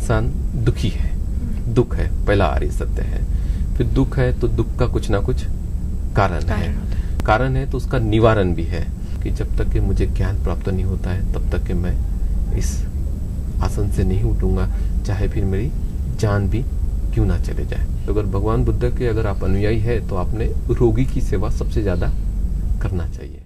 इंसान दुखी है, दुख है, पहला आर्य सत्य है। फिर दुख है तो दुख का कुछ ना कुछ कारण है, कारण है तो उसका निवारण भी है कि जब तक कि मुझे ज्ञान प्राप्त नहीं होता है तब तक कि मैं इस आसन से नहीं उठूंगा, चाहे फिर मेरी जान भी क्यों ना चले जाए। तो अगर भगवान बुद्ध के अगर आप अनुयायी है तो आपने रोगी की सेवा सबसे ज्यादा करना चाहिए।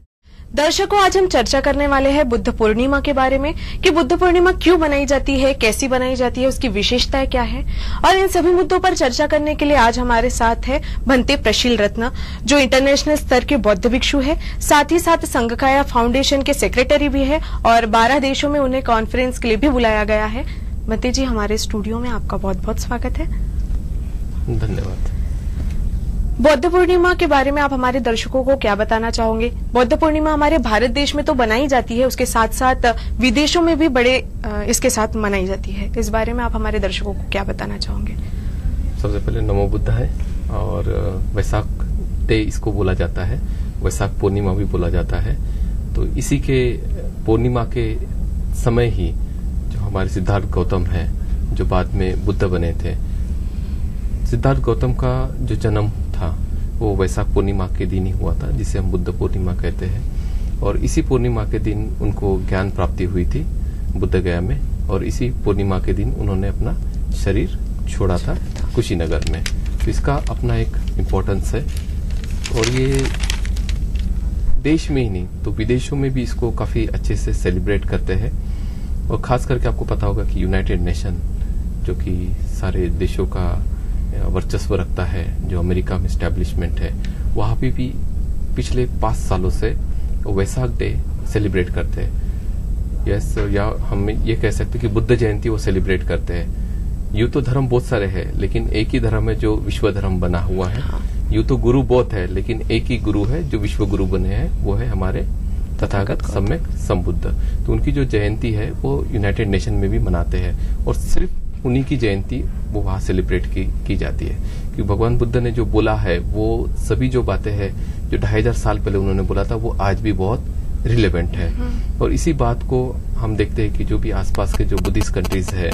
दर्शकों, आज हम चर्चा करने वाले हैं बुद्ध पूर्णिमा के बारे में कि बुद्ध पूर्णिमा क्यों बनाई जाती है, कैसी बनाई जाती है, उसकी विशेषताएं क्या है। और इन सभी मुद्दों पर चर्चा करने के लिए आज हमारे साथ है भंते प्रशील रत्न, जो इंटरनेशनल स्तर के बौद्ध भिक्षु है, साथ ही साथ संघकाया फाउंडेशन के सेक्रेटरी भी है और 12 देशों में उन्हें कॉन्फ्रेंस के लिए भी बुलाया गया है। भंते जी, हमारे स्टूडियो में आपका बहुत बहुत स्वागत है। धन्यवाद। बौद्ध पूर्णिमा के बारे में आप हमारे दर्शकों को क्या बताना चाहोगे? बौद्ध पूर्णिमा हमारे भारत देश में तो बनाई जाती है, उसके साथ साथ विदेशों में भी बड़े इसके साथ मनाई जाती है। इस बारे में आप हमारे दर्शकों को क्या बताना चाहोगे? सबसे पहले नमो बुद्ध है और वैशाख डे इसको बोला जाता है, वैशाख पूर्णिमा भी बोला जाता है। तो इसी के पूर्णिमा के समय ही जो हमारे सिद्धार्थ गौतम है, जो बाद में बुद्ध बने थे, सिद्धार्थ गौतम का जो जन्म था वो वैशाख पूर्णिमा के दिन ही हुआ था, जिसे हम बुद्ध पूर्णिमा कहते हैं। और इसी पूर्णिमा के दिन उनको ज्ञान प्राप्ति हुई थी बुद्ध गया में, और इसी पूर्णिमा के दिन उन्होंने अपना शरीर छोड़ा था कुशीनगर में। तो इसका अपना एक इम्पोर्टेंस है और ये देश में ही नहीं तो विदेशों में भी इसको काफी अच्छे से सेलिब्रेट करते हैं। और खास करके आपको पता होगा कि यूनाइटेड नेशन जो कि सारे देशों का वर्चस्व रखता है, जो अमेरिका में एस्टैब्लिशमेंट है, वहां पे भी पिछले 5 सालों से वैशाख डे सेलिब्रेट करते हैं। यस, या हम ये कह सकते हैं कि बुद्ध जयंती वो सेलिब्रेट करते हैं। यूं तो धर्म बहुत सारे हैं, लेकिन एक ही धर्म है जो विश्व धर्म बना हुआ है। यूं तो गुरु बहुत है, लेकिन एक ही गुरु है जो विश्व गुरु बने हैं, वो है हमारे तथागत सम्यक संबुद्ध। तो उनकी जो जयंती है वो यूनाइटेड नेशन में भी मनाते हैं और सिर्फ उन्हीं की जयंती वो वहां सेलिब्रेट की जाती है। क्योंकि भगवान बुद्ध ने जो बोला है वो सभी जो बातें हैं जो 2500 साल पहले उन्होंने बोला था वो आज भी बहुत रिलेवेंट है। और इसी बात को हम देखते हैं कि जो भी आसपास के जो बुद्धिस्ट कंट्रीज है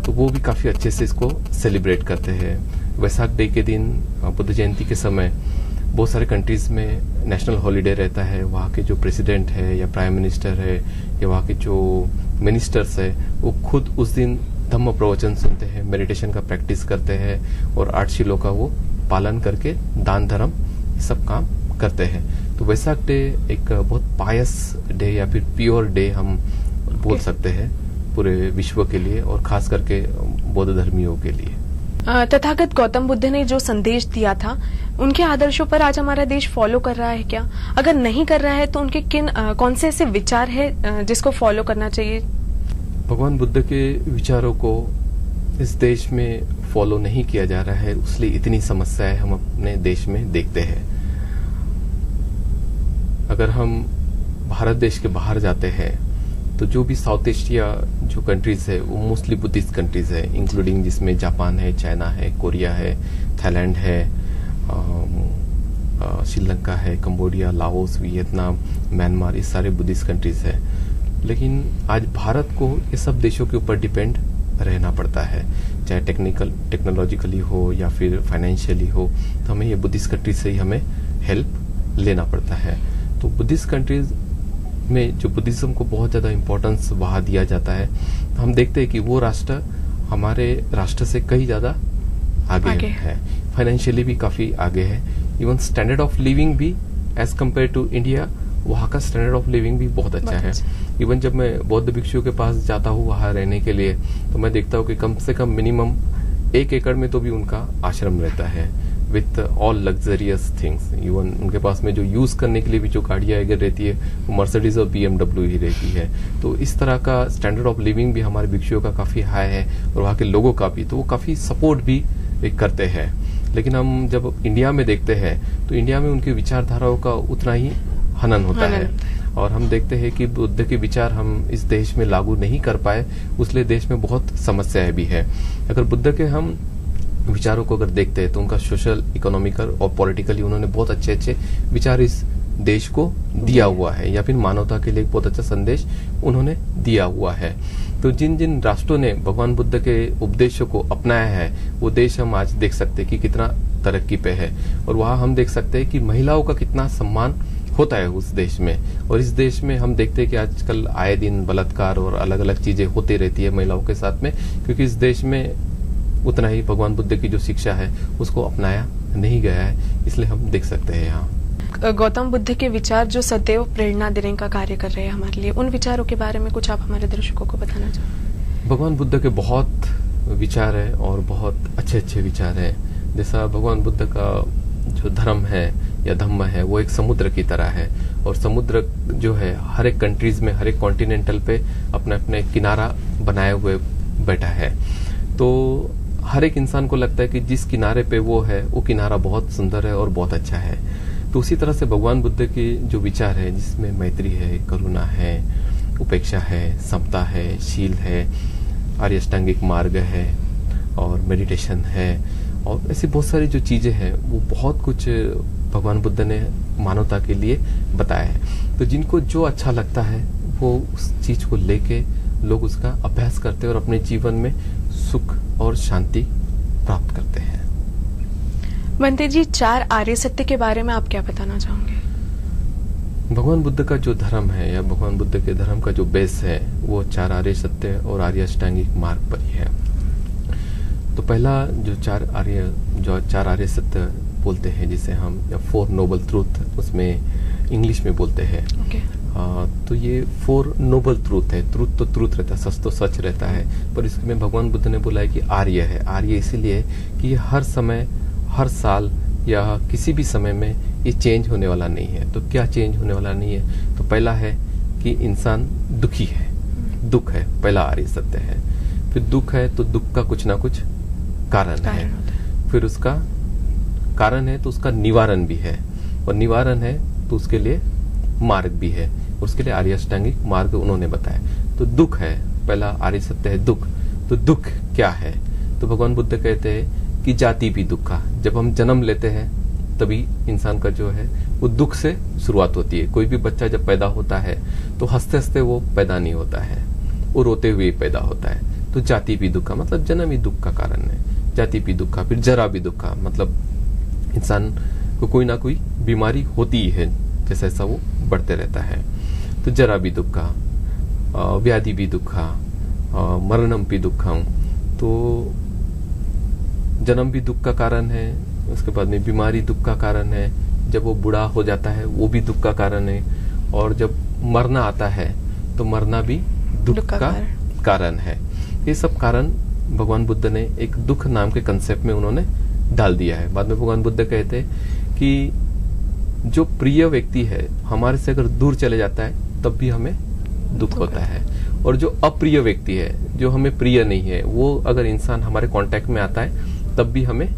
तो वो भी काफी अच्छे से इसको सेलिब्रेट करते हैं। वैशाख डे के दिन, बुद्ध जयंती के समय, बहुत सारे कंट्रीज में नेशनल हॉलीडे रहता है। वहाँ के जो प्रेसिडेंट है या प्राइम मिनिस्टर है या वहाँ के जो मिनिस्टर्स है वो खुद उस दिन धम्म प्रवचन सुनते हैं, मेडिटेशन का प्रैक्टिस करते हैं और 8 शीलों का वो पालन करके दान धर्म सब काम करते हैं। तो वैशाख डे एक बहुत पायस डे या फिर प्योर डे हम बोल सकते हैं पूरे विश्व के लिए और खास करके बौद्ध धर्मियों के लिए। तथागत गौतम बुद्ध ने जो संदेश दिया था उनके आदर्शों पर आज हमारा देश फॉलो कर रहा है क्या? अगर नहीं कर रहा है तो उनके कौन से ऐसे विचार है जिसको फॉलो करना चाहिए? भगवान बुद्ध के विचारों को इस देश में फॉलो नहीं किया जा रहा है, इसलिए इतनी समस्याएं हम अपने देश में देखते हैं। अगर हम भारत देश के बाहर जाते हैं तो जो भी साउथ एशिया जो कंट्रीज है वो मोस्टली बुद्धिस्ट कंट्रीज है, इंक्लूडिंग जिसमें जापान है, चाइना है, कोरिया है, थाईलैंड है, श्रीलंका है, कंबोडिया, लाओस, वियतनाम, म्यांमार, ये सारे बुद्धिस्ट कंट्रीज है। लेकिन आज भारत को ये सब देशों के ऊपर डिपेंड रहना पड़ता है, चाहे टेक्नोलॉजिकली हो या फिर फाइनेंशियली हो, तो हमें ये बुद्धिस्ट कंट्रीज से ही हमें हेल्प लेना पड़ता है। तो बुद्धिस्ट कंट्रीज में जो बुद्धिज्म को बहुत ज्यादा इम्पोर्टेंस वहां दिया जाता है, तो हम देखते हैं कि वो राष्ट्र हमारे राष्ट्र से कहीं ज्यादा आगे है, फाइनेंशियली भी काफी आगे है। इवन स्टैंडर्ड ऑफ लिविंग भी एज कम्पेयर टू इंडिया, वहाँ का स्टैंडर्ड ऑफ लिविंग भी बहुत अच्छा है। इवन जब मैं बौद्ध भिक्षुओं के पास जाता हूँ वहां रहने के लिए, तो मैं देखता हूँ कि कम से कम मिनिमम 1 एकड़ में तो भी उनका आश्रम रहता है with all luxurious things. Even उनके पास में जो यूज करने के लिए भी जो गाड़ियां अगर रहती है वो मर्सिडीज और BMW ही रहती है। तो इस तरह का स्टैंडर्ड ऑफ लिविंग भी हमारे भिक्षुओं का काफी हाई है और वहाँ के लोगों का भी, तो वो काफी सपोर्ट भी करते हैं। लेकिन हम जब इंडिया में देखते हैं तो इंडिया में उनकी विचारधाराओं का उतना ही हनन होता है और हम देखते हैं कि बुद्ध के विचार हम इस देश में लागू नहीं कर पाए, उसलिए देश में बहुत समस्याएं भी है। अगर बुद्ध के हम विचारों को अगर देखते हैं तो उनका सोशल, इकोनॉमिकल और पॉलिटिकली उन्होंने बहुत अच्छे अच्छे विचार इस देश को दिया हुआ है, या फिर मानवता के लिए एक बहुत अच्छा संदेश उन्होंने दिया हुआ है। तो जिन जिन राष्ट्रों ने भगवान बुद्ध के उपदेशों को अपनाया है वो देश हम आज देख सकते हैं कि कितना तरक्की पे है। और वहाँ हम देख सकते हैं कि महिलाओं का कितना सम्मान होता है उस देश में। और इस देश में हम देखते हैं कि आजकल आए दिन बलात्कार और अलग अलग चीजें होती रहती है महिलाओं के साथ में, क्योंकि इस देश में उतना ही भगवान बुद्ध की जो शिक्षा है उसको अपनाया नहीं गया है। इसलिए हम देख सकते हैं यहाँ गौतम बुद्ध के विचार जो सदैव प्रेरणा देने का कार्य कर रहे हैं हमारे लिए, उन विचारों के बारे में कुछ आप हमारे दर्शकों को बताना चाहें? भगवान बुद्ध के बहुत विचार है और बहुत अच्छे अच्छे विचार है। जैसा भगवान बुद्ध का जो धर्म है या धम्म है वो एक समुद्र की तरह है, और समुद्र जो है हर एक कंट्रीज में, हर एक कॉन्टिनेंटल पे अपने अपने किनारा बनाए हुए बैठा है। तो हर एक इंसान को लगता है कि जिस किनारे पे वो है वो किनारा बहुत सुंदर है और बहुत अच्छा है। तो उसी तरह से भगवान बुद्ध के जो विचार है जिसमें मैत्री है, करुणा है, उपेक्षा है, समता है, शील है, आर्य अष्टांगिक मार्ग है और मेडिटेशन है और ऐसी बहुत सारी जो चीजें हैं वो बहुत कुछ भगवान बुद्ध ने मानवता के लिए बताया है। तो जिनको जो अच्छा लगता है वो उस चीज को लेके लोग उसका अभ्यास करते हैं और अपने जीवन में सुख और शांति प्राप्त करते हैं। बंते जी, 4 आर्य सत्य के बारे में आप क्या बताना चाहोगे? भगवान बुद्ध का जो धर्म है या भगवान बुद्ध के धर्म का जो बेस है वो 4 आर्य सत्य और आर्य अष्टांगिक मार्ग पर ही है। तो पहला जो 4 आर्य सत्य बोलते हैं जिसे हम या 4 नोबल ट्रूथ उसमें इंग्लिश में बोलते हैं। तो ये 4 नोबल ट्रूथ है। ट्रूथ तो ट्रूथ रहता है, सच तो सच रहता है, पर इसमें भगवान बुद्ध ने बोला है कि आर्य है। आर्य इसीलिए कि ये हर समय, हर साल या किसी भी समय में ये चेंज होने वाला नहीं है। तो क्या चेंज होने वाला नहीं है? तो पहला है कि इंसान दुखी है, दुख है, पहला आर्य सत्य है। फिर दुख है तो दुख का कुछ ना कुछ कारण है। फिर उसका कारण है तो उसका निवारण भी है, और निवारण है तो उसके लिए मार्ग भी है। उसके लिए आर्य अष्टांगिक मार्ग उन्होंने बताया। तो दुख है, पहला आर्य सत्य है दुख। तो दुख क्या है? तो भगवान बुद्ध कहते हैं कि जाति भी दुखा। जब हम जन्म लेते हैं तभी इंसान का जो है वो दुख से शुरुआत होती है। कोई भी बच्चा जब पैदा होता है तो हंसते हंसते वो पैदा नहीं होता है, वो रोते हुए पैदा होता है। तो जाति भी दुखा मतलब जन्म ही दुख का कारण है। जाति भी दुखा। फिर जरा भी दुखा मतलब इंसान को कोई ना कोई बीमारी होती ही है, जैसा ऐसा वो बढ़ते रहता है। तो जरा भी दुखा, व्याधि भी दुखा, मरणम भी दुखम। तो जन्म भी दुख का कारण है, उसके बाद में बीमारी दुख का कारण है, जब वो बूढ़ा हो जाता है वो भी दुख का कारण है, और जब मरना आता है तो मरना भी दुख का कारण है। ये सब कारण भगवान बुद्ध ने एक दुख नाम के कंसेप्ट में उन्होंने डाल दिया है। बाद में भगवान बुद्ध कहते हैं कि जो प्रिय व्यक्ति है हमारे से अगर दूर चले जाता है तब भी हमें दुख होता है, और जो अप्रिय व्यक्ति है, जो हमें प्रिय नहीं है, वो अगर इंसान हमारे कांटेक्ट में आता है तब भी हमें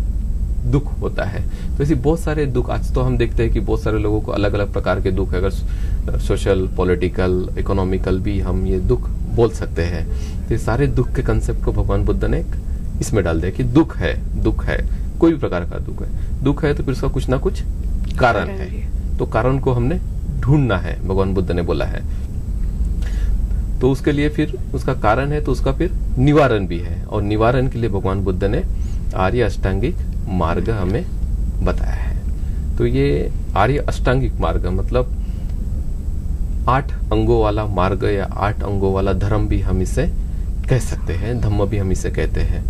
दुख होता है। तो ऐसी बहुत सारे दुख आज तो हम देखते हैं कि बहुत सारे लोगों को अलग अलग प्रकार के दुख है। अगर सोशल, पॉलिटिकल, इकोनॉमिकल भी हम ये दुख बोल सकते हैं। तो ये सारे दुख के कंसेप्ट को भगवान बुद्ध ने इसमें डाल दिया कि दुख है, दुख है, कोई भी प्रकार का दुख है। दुख है तो फिर उसका कुछ ना कुछ कारण है, तो कारण को हमने ढूंढना है, भगवान बुद्ध ने बोला है। तो उसके लिए फिर उसका कारण है तो उसका फिर निवारण भी है, और निवारण के लिए भगवान बुद्ध ने आर्य अष्टांगिक मार्ग हमें बताया है। तो ये आर्य अष्टांगिक मार्ग मतलब 8 अंगों वाला मार्ग या 8 अंगों वाला धर्म भी हम इसे कह सकते हैं, धम्म भी हम इसे कहते हैं।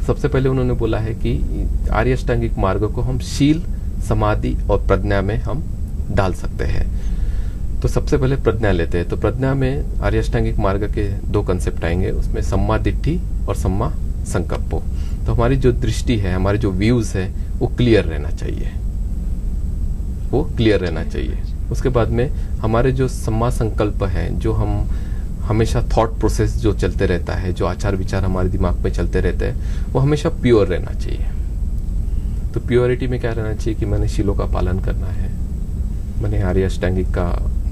सबसे पहले उन्होंने बोला है कि आर्य अष्टांगिक मार्ग को हम शील, समाधि और प्रज्ञा में हम डाल सकते हैं। तो सबसे पहले प्रज्ञा लेते हैं। तो प्रज्ञा में आर्य अष्टांगिक मार्ग के 2 कंसेप्ट आएंगे, उसमें सम्मा दिट्ठी और सम्मा संकल्पो। तो हमारी जो दृष्टि है, हमारे जो व्यूज है वो क्लियर रहना चाहिए, वो क्लियर रहना चाहिए। उसके बाद में हमारे जो सम्मा संकल्प है, जो हम हमेशा थॉट प्रोसेस जो चलते रहता है, जो आचार विचार हमारे दिमाग में चलते रहते हैं, वो हमेशा प्योर रहना चाहिए। तो प्योरिटी में क्या रहना चाहिए कि मैंने शीलों का पालन करना है, मैंने आर्य अष्टांगिक का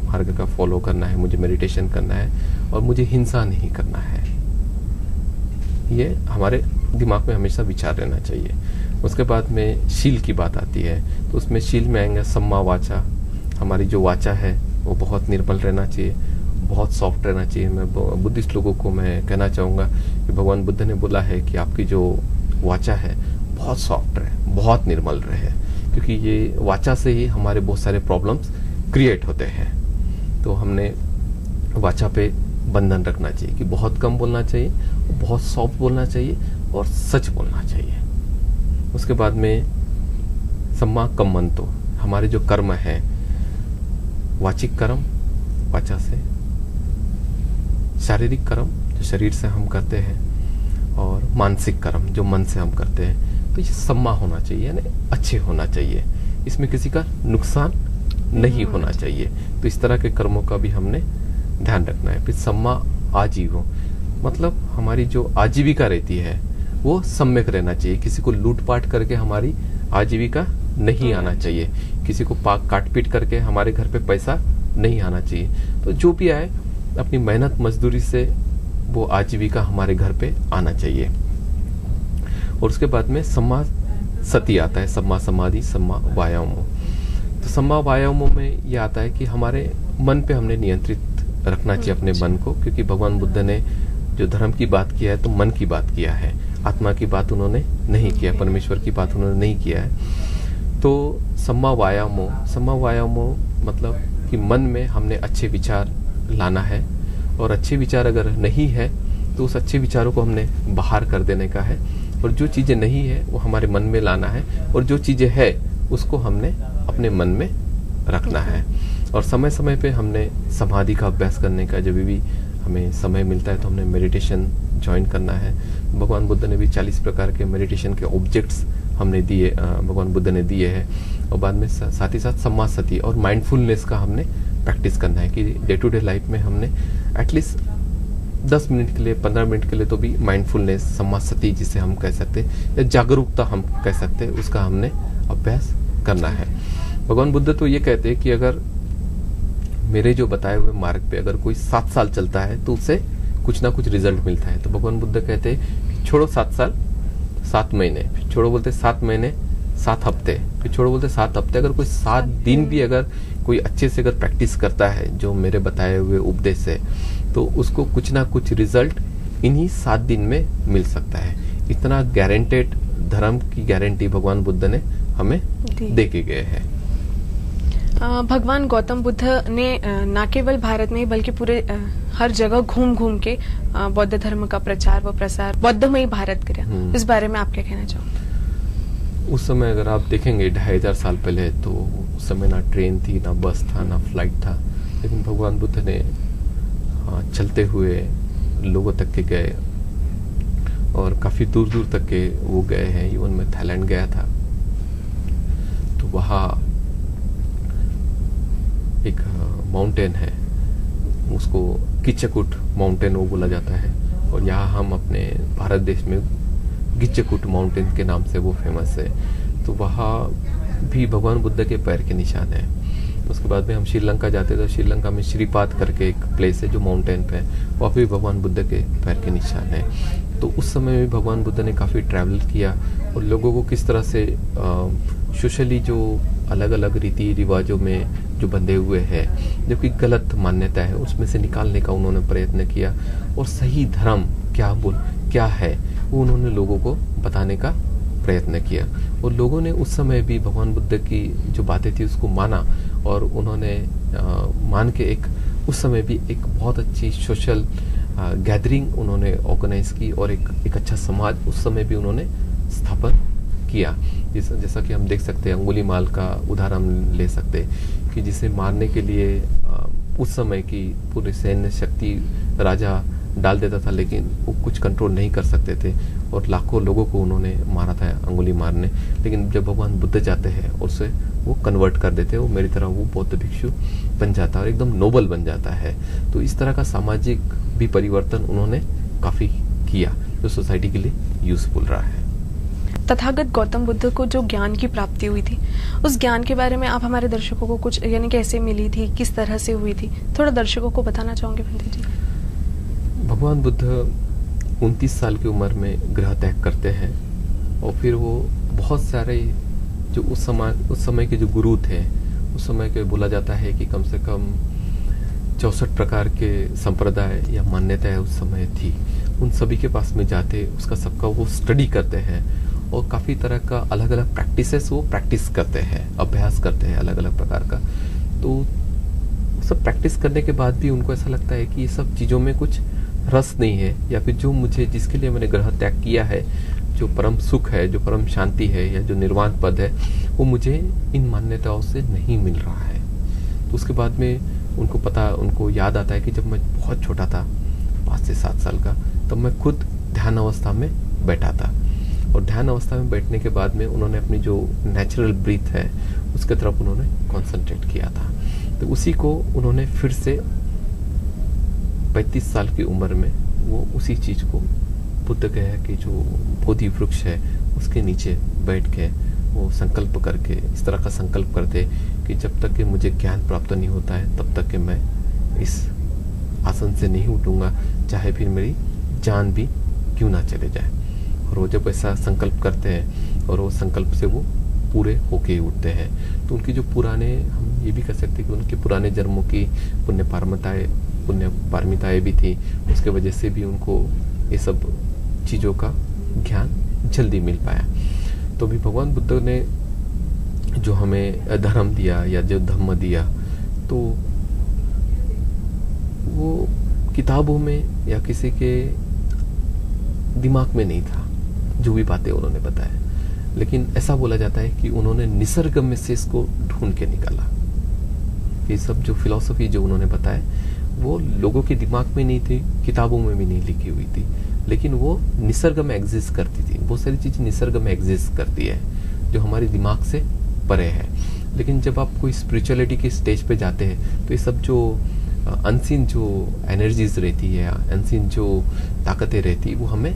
मार्ग का फॉलो करना है, मुझे मेडिटेशन करना है, और मुझे हिंसा नहीं करना है। ये हमारे दिमाग में हमेशा विचार रहना चाहिए। उसके बाद में शील की बात आती है, तो उसमें शील में आएंगे सम्मा वाचा। हमारी जो वाचा है वो बहुत निर्मल रहना चाहिए, बहुत सॉफ्ट रहना चाहिए। मैं बुद्धिस्ट लोगों को मैं कहना चाहूँगा कि भगवान बुद्ध ने बोला है कि आपकी जो वाचा है बहुत सॉफ्ट रहे, बहुत निर्मल रहे, क्योंकि ये वाचा से ही हमारे बहुत सारे प्रॉब्लम्स क्रिएट होते हैं। तो हमने वाचा पे बंधन रखना चाहिए कि बहुत कम बोलना चाहिए, बहुत सॉफ्ट बोलना चाहिए और सच बोलना चाहिए। उसके बाद में सम्मा कम्मंतो, हमारे जो कर्म है, वाचिक कर्म वाचा से, शारीरिक कर्म जो शरीर से हम करते हैं, और मानसिक कर्म जो मन से हम करते हैं, तो ये सम्मा होना चाहिए, यानी अच्छे होना चाहिए, इसमें किसी का नुकसान नहीं होना चाहिए। तो इस तरह के कर्मों का भी हमने ध्यान रखना है। फिर सम्मा आजीवो, मतलब हमारी जो आजीविका रहती है वो सम्यक रहना चाहिए। किसी को लूटपाट करके हमारी आजीविका नहीं आना चाहिए, किसी को काट पीट करके हमारे घर पे पैसा नहीं आना चाहिए। तो जो भी आए अपनी मेहनत मजदूरी से वो आजीविका हमारे घर पे आना चाहिए। और उसके बाद में सम्मा सती आता है, सम्मा समाधि, सम्मा वायामो। तो सम्मा वायामो में ये आता है कि हमारे मन पे हमने नियंत्रित रखना चाहिए अपने मन को, क्योंकि भगवान बुद्ध ने जो धर्म की बात किया है तो मन की बात किया है, आत्मा की बात उन्होंने नहीं किया, परमेश्वर की बात उन्होंने नहीं किया है। तो सम्मा वायामो मतलब कि मन में हमने अच्छे विचार लाना है, और अच्छे विचार अगर नहीं है तो उस अच्छे विचारों को हमने बाहर कर देने का है, और जो चीजें नहीं है वो हमारे मन में लाना है, और जो चीजें है उसको हमने अपने मन में रखना है। और समय समय पे हमने समाधि का अभ्यास करने का, जब भी हमें समय मिलता है तो हमने मेडिटेशन ज्वाइन करना है। भगवान बुद्ध ने भी 40 प्रकार के मेडिटेशन के ऑब्जेक्ट्स हमने दिए, भगवान बुद्ध ने दिए हैं। और बाद में साथ ही साथ सम्मा सती और माइंडफुलनेस का हमने प्रैक्टिस करना है कि डे टू डे लाइफ में हमने एटलीस्ट 10 मिनट के लिए, 15 मिनट के लिए तो भी माइंडफुलनेस, सम्मा सती जिसे हम कह सकते हैं, या जागरूकता हम कह सकते हैं, उसका हमने अभ्यास करना है। भगवान बुद्ध तो ये कहते हैं कि अगर मेरे जो बताए हुए मार्ग पे अगर कोई 7 साल चलता है तो उससे कुछ ना कुछ रिजल्ट मिलता है। तो भगवान बुद्ध कहते हैं छोड़ो 7 साल 7 महीने, फिर छोड़ो बोलते 7 महीने 7 हफ्ते, फिर छोड़ो बोलते 7 हफ्ते, अगर कोई 7 दिन भी अगर कोई अच्छे से अगर प्रैक्टिस करता है जो मेरे बताए हुए उपदेश से, तो उसको कुछ ना कुछ रिजल्ट इन्हीं 7 दिन में मिल सकता है। इतना गारंटेड धर्म की गारंटी भगवान बुद्ध ने हमें दे के गए हैं। भगवान गौतम बुद्ध ने न केवल भारत में बल्कि पूरे हर जगह घूम घूम के बौद्ध धर्म का प्रचार व प्रसार बौद्धमयी भारत किया। इस बारे में आप क्या कहना चाहोगे? उस समय अगर आप देखेंगे 2500 साल पहले, तो उस समय ना ट्रेन थी, ना बस था, ना फ्लाइट था, लेकिन भगवान बुद्ध ने चलते हुए लोगों तक के गए, और काफी दूर दूर तक के वो गए हैं। इवन मैं थाईलैंड गया था, तो वहाँ एक माउंटेन है, उसको किच्चकूट माउंटेन वो बोला जाता है, और यहाँ हम अपने भारत देश में गिच्चकूट माउंटेन के नाम से वो फेमस है। तो वहाँ भी भगवान बुद्ध के पैर के निशान है। उसके बाद में हम श्रीलंका जाते तो श्रीलंका में श्रीपाद करके एक प्लेस है जो माउंटेन पे है, वहाँ भी भगवान बुद्ध के पैर के निशान है। तो उस समय में भगवान बुद्ध ने काफ़ी ट्रैवल किया, और लोगों को किस तरह से सोशली जो अलग अलग रीति रिवाजों में जो बंधे हुए हैं, जो कि गलत मान्यता है, उसमें से निकालने का उन्होंने प्रयत्न किया, और सही धर्म क्या है वो उन्होंने लोगों को बताने का प्रयत्न किया। और लोगों ने उस समय भी भगवान बुद्ध की जो बातें थी उसको माना, और उन्होंने मान के एक उस समय भी एक बहुत अच्छी सोशल गैदरिंग उन्होंने ऑर्गेनाइज की, और एक अच्छा समाज उस समय भी उन्होंने स्थापन किया। जैसा कि हम देख सकते हैं, अंगुलीमाल का उदाहरण ले सकते कि जिसे मारने के लिए उस समय की पूरी सैन्य शक्ति राजा डाल देता था, लेकिन वो कुछ कंट्रोल नहीं कर सकते थे, और लाखों लोगों को उन्होंने मारा था अंगुलीमाल ने। लेकिन जब भगवान बुद्ध जाते हैं और उसे वो कन्वर्ट कर देते हैं, वो मेरी तरह वो बौद्ध भिक्षु बन जाता है और एकदम नोबल बन जाता है। तो इस तरह का सामाजिक भी परिवर्तन उन्होंने काफी किया, जो सोसाइटी के लिए यूजफुल रहा है। तथागत गौतम बुद्ध को जो ज्ञान की प्राप्ति हुई थी, उस ज्ञान के बारे में आप हमारे दर्शकों को कुछ, यानी कैसे मिली थी, किस तरह से हुई थी, थोड़ा दर्शकों को बताना चाहोगे पंडित जी? भगवान बुद्ध 29 साल की उम्र में ग्रह त्याग करते हैं, और फिर वो बहुत सारे जो उस समय के जो गुरु थे, उस समय के बोला जाता है कि कम से कम 64 प्रकार के संप्रदाय या मान्यताएं उस समय थी, उन सभी के पास में जाते, उसका सबका वो स्टडी करते हैं और काफ़ी तरह का अलग अलग प्रैक्टिसेस वो प्रैक्टिस करते हैं, अभ्यास करते हैं अलग अलग प्रकार का। तो सब प्रैक्टिस करने के बाद भी उनको ऐसा लगता है कि ये सब चीज़ों में कुछ रस नहीं है, या फिर जो मुझे जिसके लिए मैंने ग्रह त्याग किया है, जो परम सुख है, जो परम शांति है, या जो निर्वाण पद है, वो मुझे इन मान्यताओं से नहीं मिल रहा है। तो उसके बाद में उनको याद आता है कि जब मैं बहुत छोटा था, 5 से 7 साल का, तब मैं खुद ध्यान अवस्था में बैठा था, और ध्यान अवस्था में बैठने के बाद में उन्होंने अपनी जो नेचुरल ब्रीथ है उसके तरफ उन्होंने कॉन्सेंट्रेट किया था। तो उसी को उन्होंने फिर से 35 साल की उम्र में वो उसी चीज को बुद्ध गया कि जो बोधि वृक्ष है उसके नीचे बैठ के वो संकल्प करके इस तरह का संकल्प करते कि जब तक कि मुझे ज्ञान प्राप्त नहीं होता है तब तक कि मैं इस आसन से नहीं उठूंगा, चाहे फिर मेरी जान भी क्यों ना चले जाए। और वो जब ऐसा संकल्प करते हैं और वो संकल्प से वो पूरे होके उठते हैं, तो उनकी जो पुराने, हम ये भी कह सकते हैं कि उनके पुराने जन्मों की पुण्य पारमिताएं भी थी, उसके वजह से भी उनको ये सब चीज़ों का ज्ञान जल्दी मिल पाया। तो भी भगवान बुद्ध ने जो हमें धर्म दिया या जो धम्म दिया, तो वो किताबों में या किसी के दिमाग में नहीं था जो भी बातें उन्होंने बताया, लेकिन ऐसा बोला जाता है कि उन्होंने निसर्ग में से इसको ढूंढ के निकाला। ये सब जो फिलॉसफी जो उन्होंने बताया वो लोगों के दिमाग में नहीं थी, किताबों में भी नहीं लिखी हुई थी, लेकिन वो निसर्ग में एग्जिस्ट करती थी। बहुत सारी चीजें निसर्ग में एग्जिस्ट करती है जो हमारे दिमाग से परे है। लेकिन जब आप कोई स्पिरिचुअलिटी के स्टेज पे जाते हैं तो ये सब जो अनसीन जो एनर्जीज रहती है, अनसीन जो ताकतें रहती है, वो हमें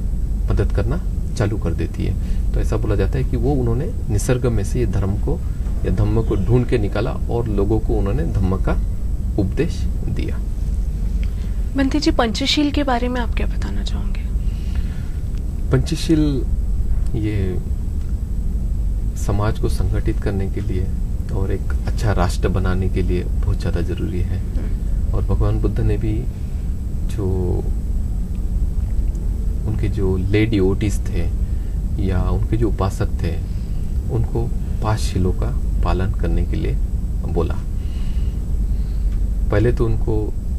मदद करना चालू कर देती है। तो ऐसा बोला जाता है कि वो उन्होंने निसर्ग में से ये धर्म को या धम्म को ढूंढ के निकाला और लोगों को उन्होंने धम्म का उपदेश दिया। बंटी जी, पंचशील के बारे में आप क्या बताना चाहोगे? पंचशील ये समाज को संगठित करने के लिए और एक अच्छा राष्ट्र बनाने के लिए बहुत ज्यादा जरूरी है। और भगवान बुद्ध ने भी जो उनके जो ले डिवोटीज थे या उनके जो उपासक थे उनको 5 शीलों का पालन करने के लिए बोला। पहले तो उनको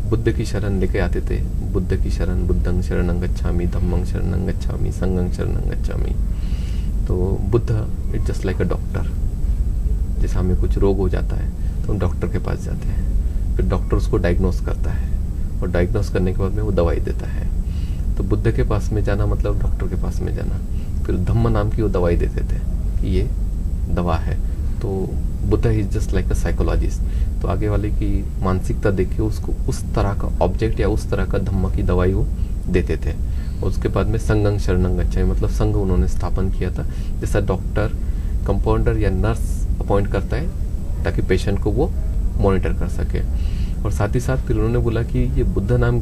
बुद्ध की शरण लेके आते थे, बुद्ध की शरण, बुद्धं शरणं गच्छामि, धम्मं शरणं गच्छामि, संघं शरणं गच्छामि। तो Buddha it just like a doctor. जैसे हमें कुछ रोग हो जाता है तो हम डॉक्टर के पास जाते हैं, फिर डॉक्टर उसको डायग्नोस करता है और डायग्नोस करने के बाद में वो दवाई देता है। तो बुद्ध के पास में जाना मतलब डॉक्टर के पास में जाना। फिर धम्म नाम की वो दवाई देते थे कि ये दवा है। तो Buddha is just like a psychologist. तो आगे वाले की मानसिकता देख के उसको उस तरह का ऑब्जेक्ट या उस तरह का धम्म की दवाई वो देते थे। और उसके बाद में संघं शरणं गच्छामि मतलब संघ उन्होंने स्थापन किया था, जैसा डॉक्टर, कंपाउंडर या नर्स अपॉइंट करता है ताकि पेशेंट को वो मॉनिटर कर सके। और साथ ही साथ फिर उन्होंने बोला कि ये बुद्ध नाम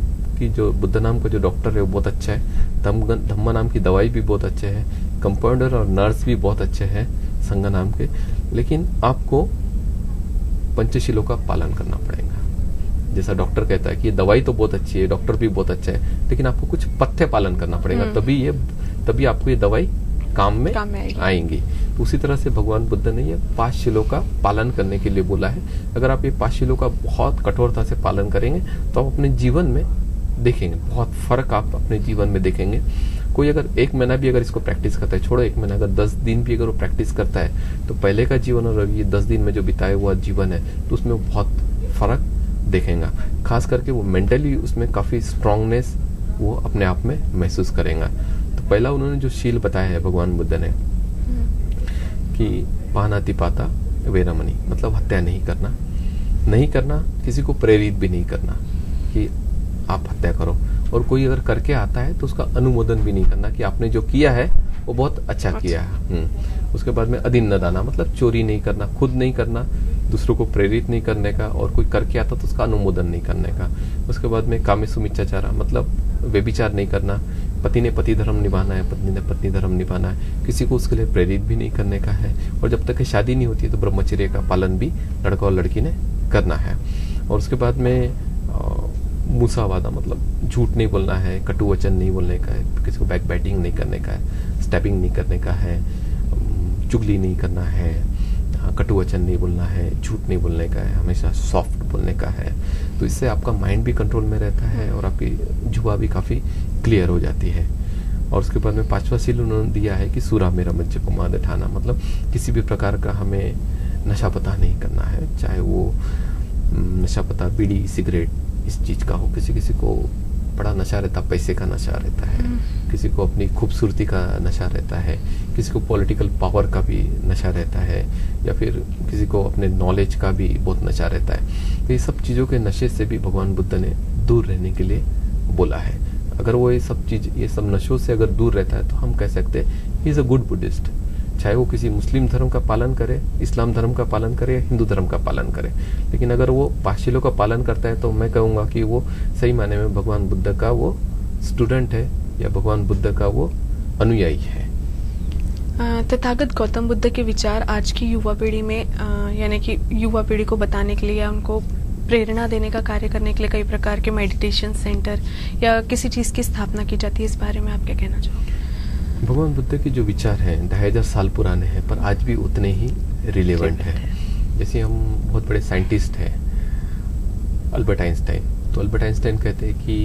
का जो डॉक्टर है वो बहुत अच्छा है, धम्म नाम की दवाई भी बहुत अच्छे है, कंपाउंडर और नर्स भी बहुत अच्छे हैं संघ नाम के, लेकिन आपको पंचशीलों का पालन करना पड़ेगा। जैसा डॉक्टर कहता है कि ये दवाई तो बहुत अच्छी है, डॉक्टर भी बहुत अच्छा है, लेकिन आपको कुछ पथ्य पालन करना पड़ेगा, तभी आपको ये दवाई काम में आएंगी। तो उसी तरह से भगवान बुद्ध ने ये 5 शीलों का पालन करने के लिए बोला है। अगर आप ये 5 शीलों का बहुत कठोरता से पालन करेंगे तो आप अपने जीवन में देखेंगे बहुत फर्क, आप अपने जीवन में देखेंगे। कोई अगर 1 महीना भी अगर इसको प्रैक्टिस करता है, छोड़ो 1 महीना, अगर 10 दिन भी अगर वो प्रैक्टिस करता है तो पहले का जीवन और अभी 10 दिन में जो बिताया हुआ जीवन है तो उसमें वो बहुत फर्क देखेगा। खास करके वो मेंटली उसमें काफी स्ट्रांगनेस वो अपने आप में महसूस करेगा। तो पहला उन्होंने जो शील बताया है भगवान बुद्ध ने कि पानातिपाता वेरमणि मतलब हत्या नहीं करना, किसी को प्रेरित भी नहीं करना कि आप हत्या करो, और कोई अगर करके आता है तो उसका अनुमोदन भी नहीं करना कि आपने जो किया है वो बहुत अच्छा किया है। उसके बाद में अदिन्नदाना मतलब चोरी नहीं करना, खुद नहीं करना, दूसरों को प्रेरित नहीं करने का, और कोई करके आता तो उसका अनुमोदन नहीं करने का। उसके बाद में कामेसु मिच्छाचारा मतलब व्यभिचार नहीं करना, पति ने पति धर्म निभाना है, पत्नी ने पत्नी धर्म निभाना है, किसी को उसके लिए प्रेरित भी नहीं करने का है। और जब तक शादी नहीं होती तो ब्रह्मचर्य का पालन भी लड़का और लड़की ने करना है। और उसके बाद में मूसावादा मतलब झूठ नहीं बोलना है, कटु वचन नहीं बोलने का है, किसी को बैक बैटिंग नहीं करने का है, स्टैबिंग नहीं करने का है, चुगली नहीं करना है, कटु वचन नहीं बोलना है, झूठ नहीं बोलने का है, हमेशा सॉफ्ट बोलने का है। तो इससे आपका माइंड भी कंट्रोल में रहता है और आपकी जुबा भी काफ़ी क्लियर हो जाती है। और उसके बाद में 5वां सील उन्होंने दिया है कि सूरा मेरा मज्जे को माद ठाना, मतलब किसी भी प्रकार का हमें नशा पता नहीं करना है, चाहे वो नशा पता बीड़ी सिगरेट इस चीज़ का हो। किसी को बड़ा नशा रहता, पैसे का नशा रहता है, किसी को अपनी खूबसूरती का नशा रहता है, किसी को पॉलिटिकल पावर का भी नशा रहता है, या फिर किसी को अपने नॉलेज का भी बहुत नशा रहता है। तो ये सब चीज़ों के नशे से भी भगवान बुद्ध ने दूर रहने के लिए बोला है। अगर वो ये सब नशों से अगर दूर रहता है तो हम कह सकते हैं he is a good Buddhist, चाहे वो किसी मुस्लिम धर्म का पालन करे, इस्लाम धर्म का पालन करे या हिंदू धर्म का पालन करे। लेकिन अगर वो पांचशीलों का पालन करता है तो मैं कहूँगा कि वो सही मायने में भगवान बुद्ध का वो स्टूडेंट है या भगवान बुद्ध का वो अनुयायी है। तथागत गौतम बुद्ध के विचार आज की युवा पीढ़ी में यानी कि युवा पीढ़ी को बताने के लिए या उनको प्रेरणा देने का कार्य करने के लिए कई प्रकार के मेडिटेशन सेंटर या किसी चीज़ की स्थापना की जाती है, इस बारे में आप क्या कहना चाहोगे? भगवान बुद्ध के जो विचार हैं 2500 साल पुराने हैं पर आज भी उतने ही रिलेवेंट हैं। जैसे हम बहुत बड़े साइंटिस्ट हैं अल्बर्ट आइंस्टाइन, तो अल्बर्ट आइंस्टाइन कहते हैं कि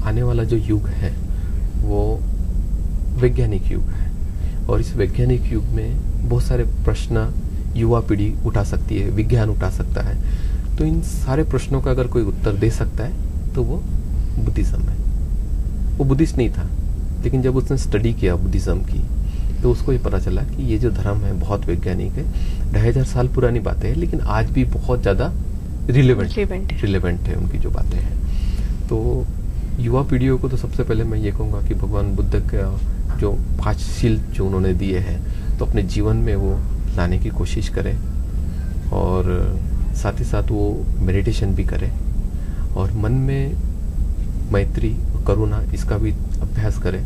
आने वाला जो युग है वो वैज्ञानिक युग है और इस वैज्ञानिक युग में बहुत सारे प्रश्न युवा पीढ़ी उठा सकती है, विज्ञान उठा सकता है। तो इन सारे प्रश्नों का अगर कोई उत्तर दे सकता है तो वो बुद्धिज्म है। वो बुद्धिस्ट नहीं था, लेकिन जब उसने स्टडी किया बुद्धिज्म की तो उसको ये पता चला कि ये जो धर्म है बहुत वैज्ञानिक है, 2500 साल पुरानी बातें हैं, लेकिन आज भी बहुत ज़्यादा रिलेवेंट है उनकी जो बातें हैं। तो युवा पीढ़ियों को तो सबसे पहले मैं ये कहूँगा कि भगवान बुद्ध का जो 5 शील जो उन्होंने दिए हैं तो अपने जीवन में वो लाने की कोशिश करें और साथ ही साथ वो मेडिटेशन भी करें और मन में मैत्री करुणा इसका भी अभ्यास करें।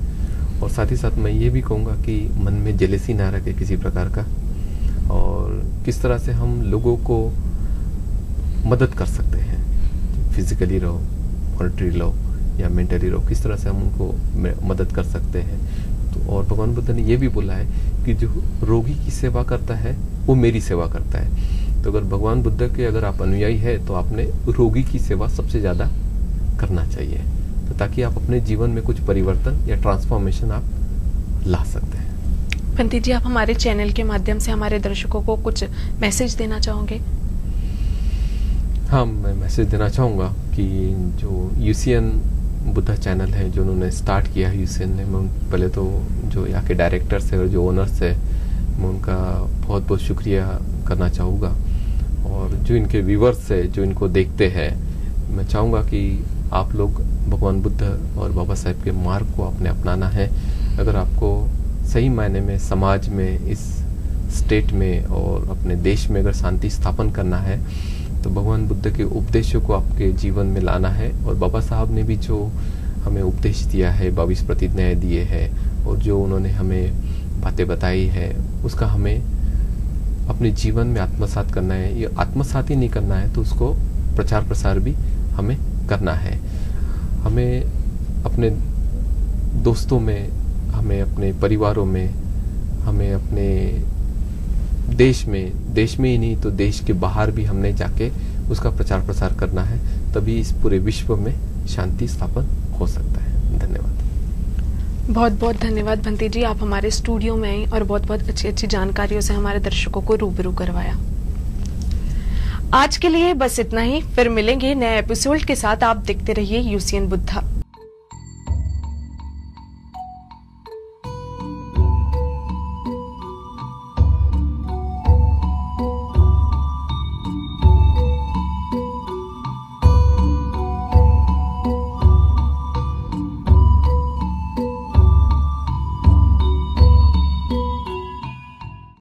और साथ ही साथ मैं ये भी कहूँगा कि मन में जेलेसी ना रखे किसी प्रकार का, और किस तरह से हम लोगों को मदद कर सकते हैं, फिजिकली रहो, मॉनिटरी रहो या मेंटली रहो, किस तरह से हम उनको मदद कर सकते हैं। तो और भगवान बुद्ध ने ये भी बोला है कि जो रोगी की सेवा करता है वो मेरी सेवा करता है। तो अगर भगवान बुद्ध के अगर आप अनुयायी है तो आपने रोगी की सेवा सबसे ज़्यादा करना चाहिए, तो ताकि आप अपने जीवन में कुछ परिवर्तन या ट्रांसफॉर्मेशन आप ला सकते हैं। पंडित जी, आप हमारे चैनल के माध्यम से हमारे दर्शकों को कुछ मैसेज देना चाहोगे? हाँ, मैं मैसेज देना चाहूँगा कि जो यूसीएन बुद्धा चैनल है जो उन्होंने स्टार्ट किया है यूसीएन ने, मैं पहले तो जो यहाँ के डायरेक्टर्स है और जो ओनर्स है मैं उनका बहुत बहुत शुक्रिया करना चाहूँगा। और जो इनके व्यूवर्स है जो इनको देखते हैं, मैं चाहूँगा कि आप लोग भगवान बुद्ध और बाबा साहेब के मार्ग को आपने अपनाना है। अगर आपको सही मायने में समाज में, इस स्टेट में और अपने देश में अगर शांति स्थापन करना है तो भगवान बुद्ध के उपदेशों को आपके जीवन में लाना है। और बाबा साहब ने भी जो हमें उपदेश दिया है, 22 प्रतिज्ञाएं दिए हैं और जो उन्होंने हमें बातें बताई है, उसका हमें अपने जीवन में आत्मसात करना है। ये आत्मसात ही नहीं करना है तो उसको प्रचार प्रसार भी हमें करना है। हमें अपने दोस्तों में, हमें अपने परिवारों में, हमें अपने देश में ही नहीं तो देश के बाहर भी हमने जाके उसका प्रचार प्रसार करना है, तभी इस पूरे विश्व में शांति स्थापन हो सकता है। धन्यवाद। बहुत बहुत धन्यवाद भंती जी, आप हमारे स्टूडियो में आई और बहुत बहुत अच्छी अच्छी जानकारियों से हमारे दर्शकों को रूबरू करवाया। आज के लिए बस इतना ही, फिर मिलेंगे नए एपिसोड के साथ। आप देखते रहिए यूसीएन बुद्धा।